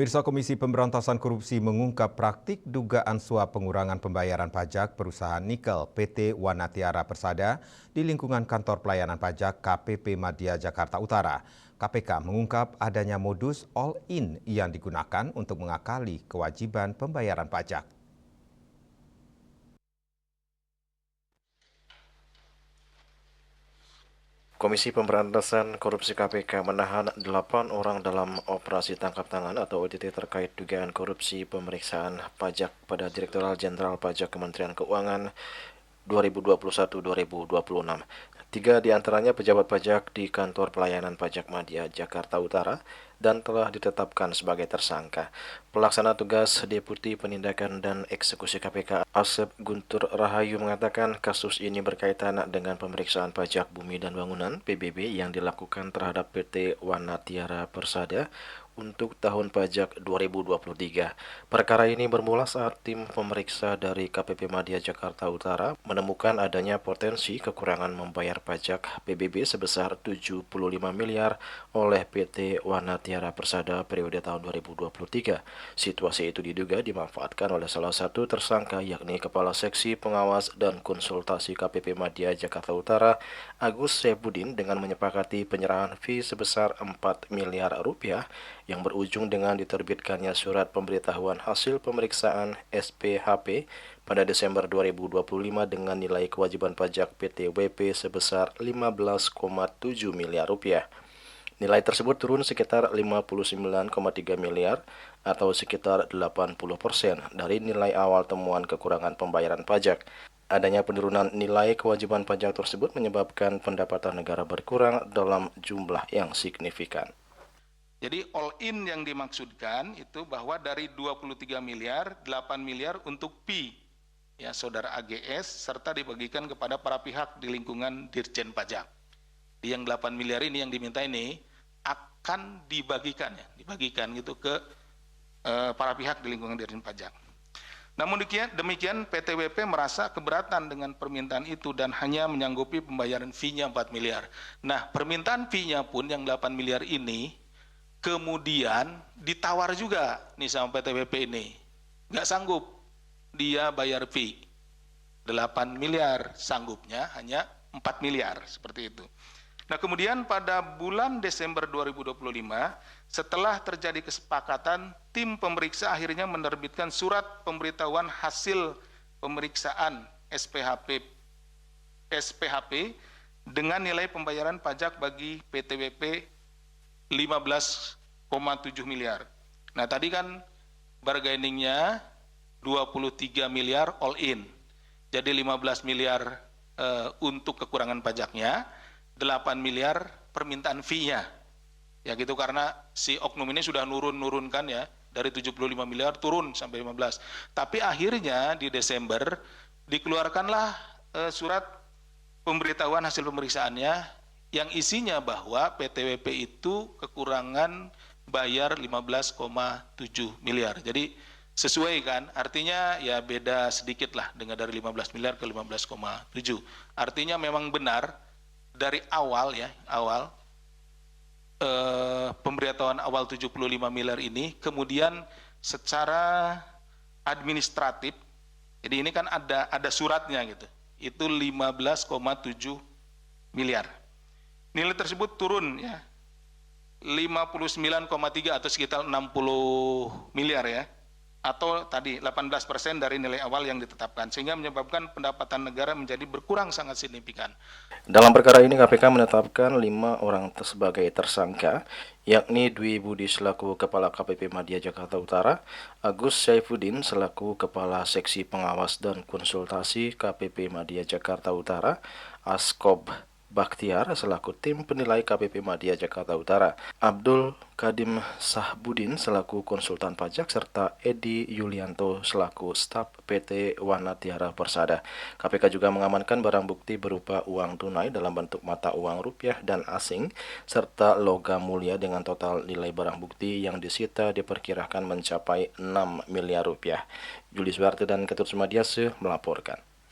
Pemirsa, Komisi Pemberantasan Korupsi mengungkap praktik dugaan suap pengurangan pembayaran pajak perusahaan nikel PT Wanatiara Persada di lingkungan Kantor Pelayanan Pajak KPP Madya Jakarta Utara. KPK mengungkap adanya modus all-in yang digunakan untuk mengakali kewajiban pembayaran pajak. Komisi Pemberantasan Korupsi KPK menahan 8 orang dalam operasi tangkap tangan atau OTT terkait dugaan korupsi pemeriksaan pajak pada Direktorat Jenderal Pajak Kementerian Keuangan 2021-2026. 3 diantaranya pejabat pajak di Kantor Pelayanan Pajak Madya Jakarta Utara dan telah ditetapkan sebagai tersangka. Pelaksana tugas Deputi Penindakan dan Eksekusi KPK Asep Guntur Rahayu mengatakan kasus ini berkaitan dengan pemeriksaan pajak bumi dan bangunan PBB yang dilakukan terhadap PT Wanatiara Persada untuk tahun pajak 2023. Perkara ini bermula saat tim pemeriksa dari KPP Madya Jakarta Utara menemukan adanya potensi kekurangan membayar pajak PBB sebesar 75 miliar oleh PT Wanatiara Persada periode tahun 2023. Situasi itu diduga dimanfaatkan oleh salah satu tersangka yakni Kepala Seksi Pengawas dan Konsultasi KPP Madya Jakarta Utara Agus Saifuddin dengan menyepakati penyerahan fee sebesar 4 miliar rupiah yang berujung dengan diterbitkannya surat pemberitahuan hasil pemeriksaan SPHP pada Desember 2025 dengan nilai kewajiban pajak PT WP sebesar 15,7 miliar rupiah. Nilai tersebut turun sekitar 59,3 miliar atau sekitar 80% dari nilai awal temuan kekurangan pembayaran pajak. Adanya penurunan nilai kewajiban pajak tersebut menyebabkan pendapatan negara berkurang dalam jumlah yang signifikan. Jadi all-in yang dimaksudkan itu bahwa dari 23 miliar, 8 miliar untuk P, ya saudara AGS, serta dibagikan kepada para pihak di lingkungan Dirjen Pajak. Di yang 8 miliar ini yang diminta ini akan dibagikan gitu ke para pihak di lingkungan Dirjen Pajak. Namun demikian PT WP merasa keberatan dengan permintaan itu dan hanya menyanggupi pembayaran fee-nya 4 miliar. Nah, permintaan fee-nya pun yang 8 miliar ini kemudian ditawar juga nih sama PT WP ini. Nggak sanggup dia bayar fee 8 miliar, sanggupnya hanya 4 miliar, seperti itu. Nah, kemudian pada bulan Desember 2025, setelah terjadi kesepakatan, tim pemeriksa akhirnya menerbitkan surat pemberitahuan hasil pemeriksaan SPHP dengan nilai pembayaran pajak bagi PT WP 15,7 miliar. Nah, tadi kan bargainingnya 23 miliar all in. Jadi 15 miliar untuk kekurangan pajaknya, 8 miliar permintaan fee-nya. Ya gitu, karena si oknum ini sudah nurunkan ya, dari 75 miliar turun sampai 15. Tapi akhirnya di Desember dikeluarkanlah surat pemberitahuan hasil pemeriksaannya yang isinya bahwa PT WP itu kekurangan bayar 15,7 miliar. Jadi sesuai kan, artinya ya beda sedikit lah dengan dari 15 miliar ke 15,7. Artinya memang benar dari awal pemberitahuan awal 75 miliar ini kemudian secara administratif, jadi ini kan ada suratnya gitu, itu 15,7 miliar. Nilai tersebut turun ya 59,3 atau sekitar 60 miliar ya, atau tadi 18% dari nilai awal yang ditetapkan, sehingga menyebabkan pendapatan negara menjadi berkurang sangat signifikan. Dalam perkara ini KPK menetapkan 5 orang sebagai tersangka, yakni Dwi Budi selaku Kepala KPP Madya Jakarta Utara, Agus Saifuddin selaku Kepala Seksi Pengawas dan Konsultasi KPP Madya Jakarta Utara, Askob Bakhtiar selaku tim penilai KPP Madya Jakarta Utara, Abdul Kadim Sahbudin selaku konsultan pajak, serta Edi Yulianto selaku staf PT Wanatiara Persada. KPK juga mengamankan barang bukti berupa uang tunai dalam bentuk mata uang rupiah dan asing, serta logam mulia dengan total nilai barang bukti yang disita diperkirakan mencapai 6 miliar rupiah. Julius Warte dan Ketut Sumadiase melaporkan.